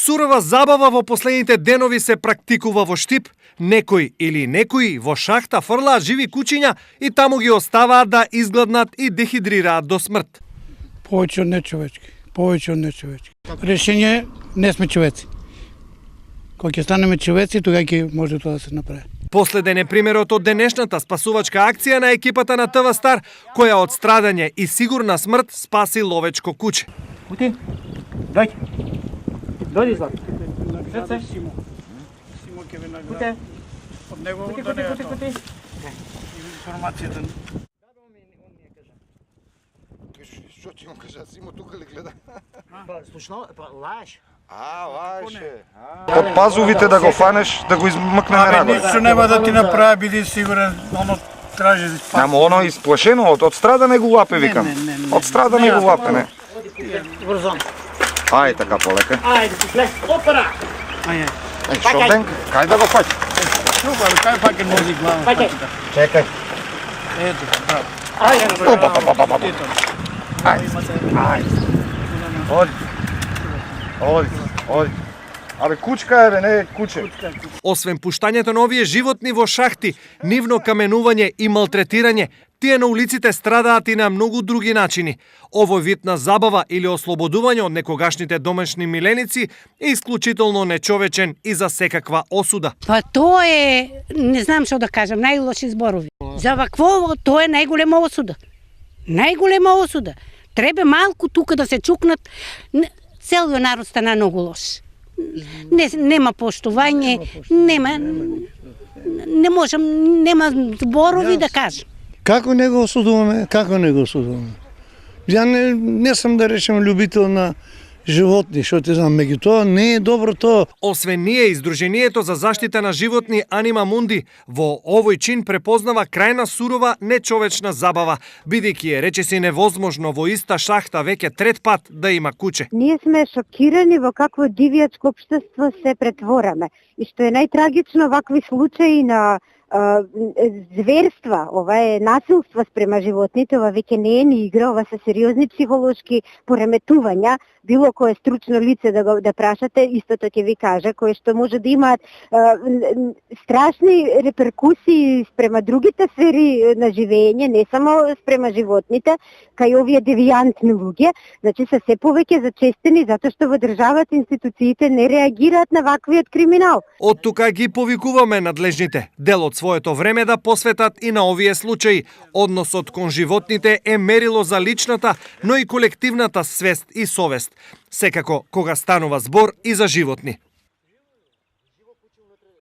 Сурова забава во последните денови се практикува во Штип. Некој или некои во шахта фрлаат живи кучиња и таму ги оставаат да изгладнат и дехидрираат до смрт. Повеќе од нечовечки, повеќе од нечовечки. Решение, не сме човеци. Кога ќе станеме човеци, тога ќе може тоа да се направи. Последен е примерот од денешната спасувачка акција на екипата на ТВ Стар, која од страдање и сигурна смрт спаси ловечко куче. Ути, дојди. Дојди, Злат. Симо ќе ве награди. Од него да не е информацијата. Што ти му кажа, Симо тука ли гледа? Слушно, лаеш. Лаеше. Од пазувите да го фанеш, да го измъкнеме рагот. Ништо нема да ти направи, биди сигурен, оно тражи. Ама оно изплашено, од страда не го лапе, викам. Од страда не го лапе, не. Врзон. Ај, така полека. Ајде, лес, опера. Што ден, кај да го фаќа? Супер, кај пак е нози глава. Чекај. Ето, браво. Ајде. Оди. Абе, кучка е, бе, не куче. Освен пуштањето на овие животни во шахти, нивно каменување и малтретирање, тие на улиците страдаат и на многу други начини. Овој вид на забава или ослободување од некогашните домашни миленици е исклучително нечовечен и за секаква осуда. Па тоа е, не знам што да кажам, најлоши зборови. За вакво тоа е најголема осуда. Најголема осуда. Треба малку тука да се чукнат. Целиот народ стана многу лош. Нема поштување, не можам, нема зборови да кажам. Како не го осудуваме? Како не го осудуваме? Ја не сум да речем љубител на животни, што ти знам, меѓутоа не е добро тоа. Освен ние, Издруженијето за заштита на животни Анима Мунди во овој чин препознава крајна сурова нечовечна забава, бидејќи е речиси невозможно во иста шахта веќе трет пат да има куче. Ние сме шокирани во какво дивијачко општество се претвораме. И што е најтрагично, вакви случаи на зверства, ова е насилство спрема животните, ова веќе не е ни игра, ова се сериозни психолошки пореметувања, било кое стручно лице да прашате, истото ќе ви кажа, кое што може да имаат страшни реперкусии спрема другите сфери на живење, не само спрема животните, кај овие девијантни луѓе, значи се се повеќе зачестени затоа што во државата институциите не реагираат на ваквиот криминал. Од тука ги повикуваме надлежните дел од своето време да посветат и на овие случаи. Односот кон животните е мерило за личната, но и колективната свест и совест. Секако кога станува збор и за животни.